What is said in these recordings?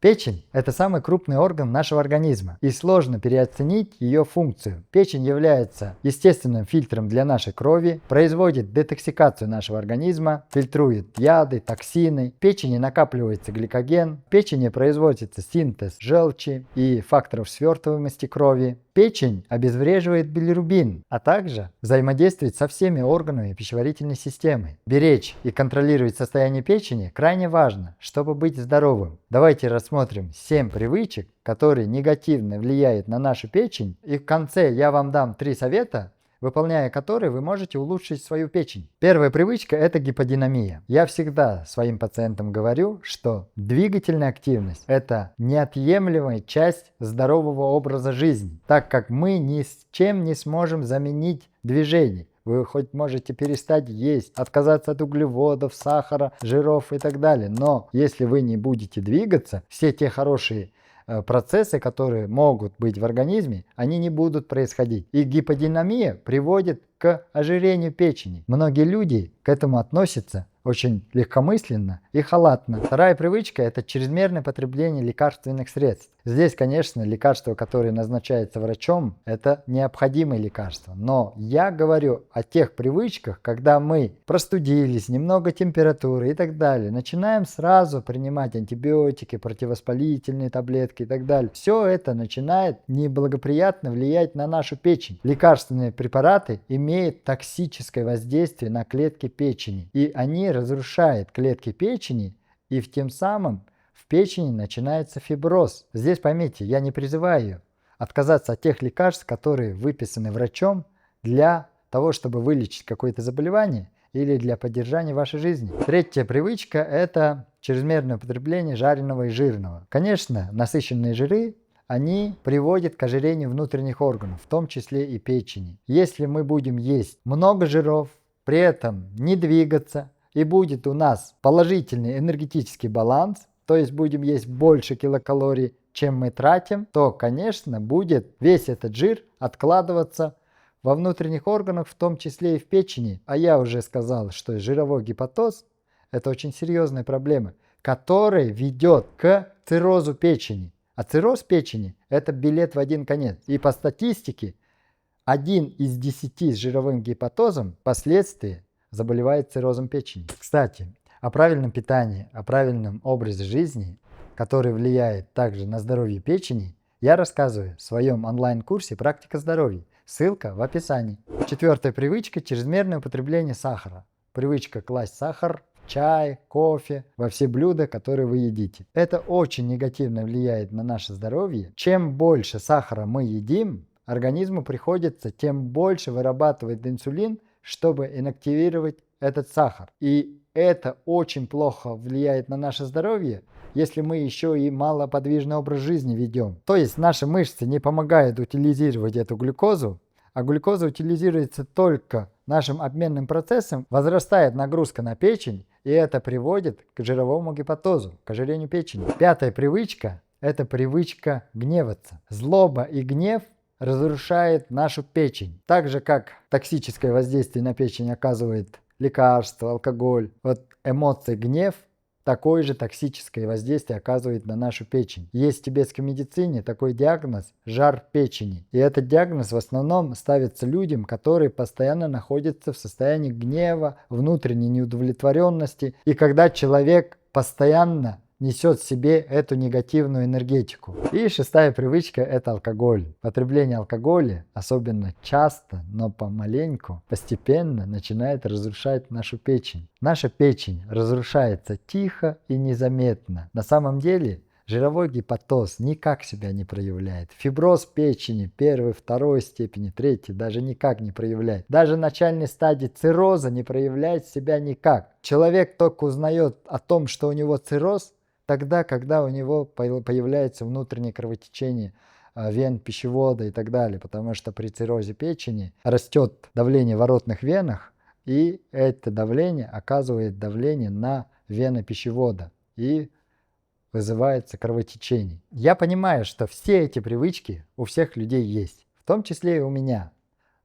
Печень – это самый крупный орган нашего организма, и сложно переоценить ее функцию. Печень является естественным фильтром для нашей крови, производит детоксикацию нашего организма, фильтрует яды, токсины. В печени накапливается гликоген, в печени производится синтез желчи и факторов свертываемости крови. Печень обезвреживает билирубин, а также взаимодействует со всеми органами пищеварительной системы. Беречь и контролировать состояние печени крайне важно, чтобы быть здоровым. Давайте рассмотрим 7 привычек, которые негативно влияют на нашу печень. И в конце я вам дам 3 совета, выполняя которые вы можете улучшить свою печень. Первая привычка – это гиподинамия. Я всегда своим пациентам говорю, что двигательная активность – это неотъемлемая часть здорового образа жизни, так как мы ни с чем не сможем заменить движение. Вы хоть можете перестать есть, отказаться от углеводов, сахара, жиров и так далее, но если вы не будете двигаться, все те хорошие процессы, которые могут быть в организме, они не будут происходить. И гиподинамия приводит к ожирению печени. Многие люди к этому относятся очень легкомысленно и халатно. Вторая привычка – это чрезмерное потребление лекарственных средств. Здесь, конечно, лекарства, которые назначаются врачом, это необходимые лекарства. Но я говорю о тех привычках, когда мы простудились, немного температуры и так далее. Начинаем сразу принимать антибиотики, противовоспалительные таблетки и так далее. Все это начинает неблагоприятно влиять на нашу печень. Лекарственные препараты имеют токсическое воздействие на клетки печени. И они разрушают клетки печени, и тем самым в печени начинается фиброз. Здесь поймите, я не призываю отказаться от тех лекарств, которые выписаны врачом для того, чтобы вылечить какое-то заболевание или для поддержания вашей жизни. Третья привычка – это чрезмерное употребление жареного и жирного. Конечно, насыщенные жиры они приводят к ожирению внутренних органов, в том числе и печени. Если мы будем есть много жиров, при этом не двигаться, и будет у нас положительный энергетический баланс, то есть будем есть больше килокалорий, чем мы тратим, то, конечно, будет весь этот жир откладываться во внутренних органах, в том числе и в печени. А я уже сказал, что жировой гепатоз – это очень серьезная проблема, которая ведет к циррозу печени. А цирроз печени – это билет в один конец. И по статистике, 1 из 10 с жировым гепатозом впоследствии заболевает циррозом печени. Кстати, о правильном питании, о правильном образе жизни, который влияет также на здоровье печени, я рассказываю в своем онлайн-курсе «Практика здоровья». Ссылка в описании. Четвертая привычка – чрезмерное употребление сахара. Привычка класть сахар в чай, кофе, во все блюда, которые вы едите. Это очень негативно влияет на наше здоровье. Чем больше сахара мы едим, организму приходится тем больше вырабатывать инсулин, чтобы инактивировать этот сахар. И это очень плохо влияет на наше здоровье, если мы еще и малоподвижный образ жизни ведем. То есть наши мышцы не помогают утилизировать эту глюкозу, а глюкоза утилизируется только нашим обменным процессом, возрастает нагрузка на печень, и это приводит к жировому гепатозу, к ожирению печени. Пятая привычка – это привычка гневаться. Злоба и гнев разрушает нашу печень. Так же, как токсическое воздействие на печень оказывает лекарства, алкоголь. Вот эмоции, гнев, такое же токсическое воздействие оказывает на нашу печень. Есть в тибетской медицине такой диагноз – жар печени. И этот диагноз в основном ставится людям, которые постоянно находятся в состоянии гнева, внутренней неудовлетворенности. И когда человек постоянно несет в себе эту негативную энергетику. И шестая привычка – это алкоголь. Потребление алкоголя, особенно часто, но помаленьку, постепенно начинает разрушать нашу печень. Наша печень разрушается тихо и незаметно. На самом деле жировой гепатоз никак себя не проявляет. Фиброз печени первой, второй степени, третьей даже никак не проявляет. Даже начальной стадии цирроза не проявляет себя никак. Человек только узнает о том, что у него цирроз, тогда, когда у него появляется внутреннее кровотечение вен пищевода и так далее, потому что при циррозе печени растет давление в воротных венах, и это давление оказывает давление на вены пищевода и вызывается кровотечение. Я понимаю, что все эти привычки у всех людей есть, в том числе и у меня.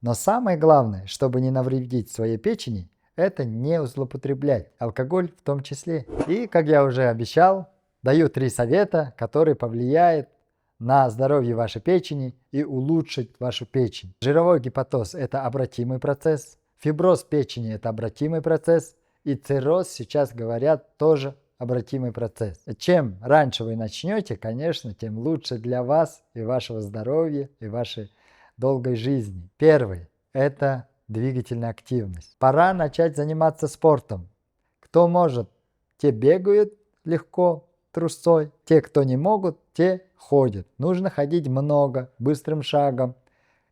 Но самое главное, чтобы не навредить своей печени, это не злоупотреблять, алкоголь в том числе. И, как я уже обещал, Даю 3 совета, которые повлияют на здоровье вашей печени и улучшить вашу печень. Жировой гепатоз – это обратимый процесс, фиброз печени – это обратимый процесс, и цирроз, сейчас говорят, тоже обратимый процесс. Чем раньше вы начнете, конечно, тем лучше для вас и вашего здоровья, и вашей долгой жизни. Первый – это двигательная активность. Пора начать заниматься спортом. Кто может, те бегают легко, трусцой. Те, кто не могут, те ходят. Нужно ходить много, быстрым шагом.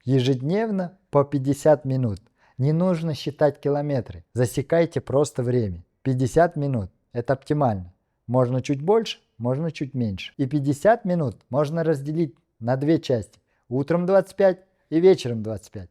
Ежедневно по 50 минут. Не нужно считать километры. Засекайте просто время. 50 минут. Это оптимально. Можно чуть больше, можно чуть меньше. И 50 минут можно разделить на 2 части. Утром 25 и вечером 25.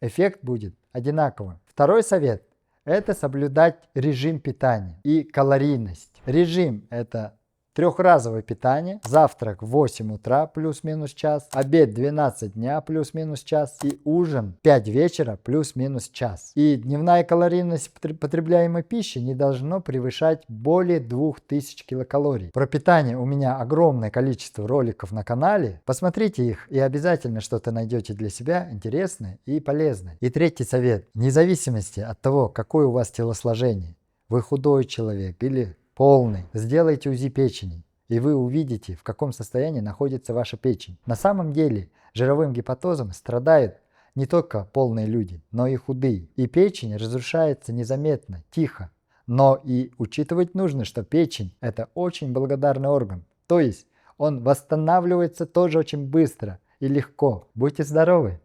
Эффект будет одинаковым. Второй совет – это соблюдать режим питания и калорийность. Режим – это трехразовое питание, завтрак в 8 утра плюс-минус час, обед 12 дня плюс-минус час и ужин 5 вечера плюс-минус час. И дневная калорийность потребляемой пищи не должно превышать более 2000 килокалорий. Про питание у меня огромное количество роликов на канале. Посмотрите их и обязательно что-то найдете для себя интересное и полезное. И третий совет. Вне зависимости от того, какое у вас телосложение, вы худой человек или полный, сделайте УЗИ печени, и вы увидите, в каком состоянии находится ваша печень. На самом деле жировым гепатозом страдают не только полные люди, но и худые. И печень разрушается незаметно, тихо. Но и учитывать нужно, что печень – это очень благодарный орган. То есть он восстанавливается тоже очень быстро и легко. Будьте здоровы!